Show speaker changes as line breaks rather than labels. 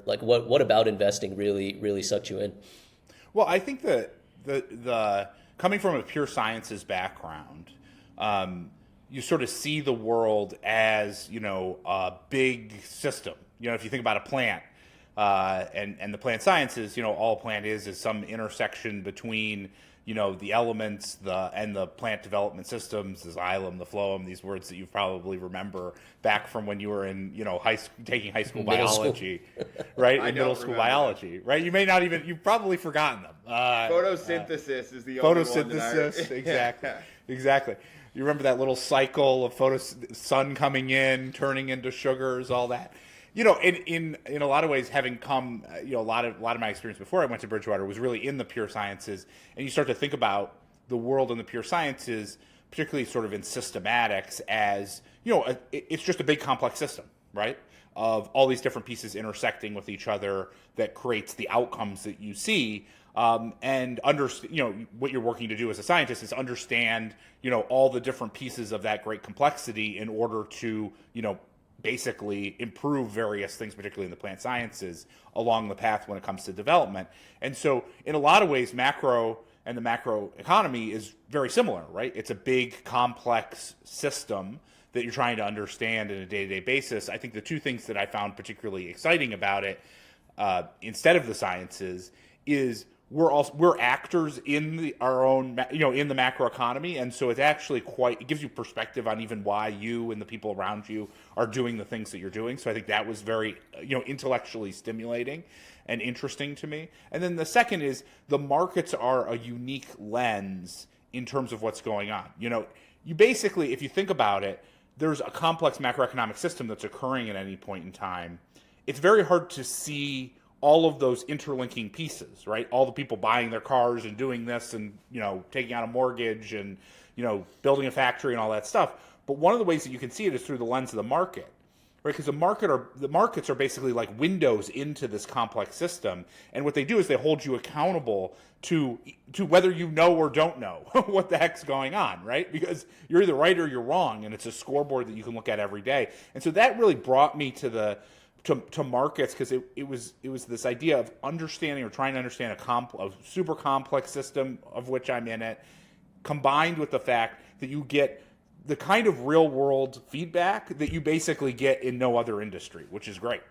Like what about investing really sucked you in?
Well, I think that the coming from a pure sciences background, you sort of see the world as a big system. If you think about a plant, and the plant sciences, all a plant is some intersection between the elements, the plant development systems, the xylem, the phloem, these words that you probably remember back from when you were in taking high school
Middle school.
biology, right?
I
In middle
don't
school
remember them.
biology, right? You may not even you've probably forgotten them.
Photosynthesis is the only one that
Photosynthesis,
I...
exactly, exactly. You remember that little cycle of sun coming in, turning into sugars, all that. In a lot of ways, having come, a lot of my experience before I went to Bridgewater was really in the pure sciences, and you start to think about the world in the pure sciences, particularly sort of in systematics, as it's just a big complex system, right? Of all these different pieces intersecting with each other that creates the outcomes that you see. And understand, what you're working to do as a scientist is understand, all the different pieces of that great complexity in order to, basically improve various things, particularly in the plant sciences, along the path when it comes to development. And so, in a lot of ways, macro and the macroeconomy is very similar, right? It's a big, complex system that you're trying to understand on a day-to-day basis. I think the two things that I found particularly exciting about it, instead of the sciences, is we're actors in our own in the macroeconomy, and so it's actually it gives you perspective on even why you and the people around you are doing the things that you're doing. So I think that was very intellectually stimulating and interesting to me. And then the second is the markets are a unique lens in terms of what's going on. You basically, if you think about it, there's a complex macroeconomic system that's occurring at any point in time. It's very hard to see all of those interlinking pieces, right? All the people buying their cars and doing this and, taking out a mortgage and, building a factory and all that stuff. But one of the ways that you can see it is through the lens of the market, right? Because the markets are basically like windows into this complex system. And what they do is they hold you accountable to whether you know or don't know what the heck's going on, right? Because you're either right or you're wrong, and it's a scoreboard that you can look at every day. And so that really brought me to markets, because it was this idea of understanding or trying to understand a super complex system of which I'm in it, combined with the fact that you get the kind of real world feedback that you basically get in no other industry, which is great.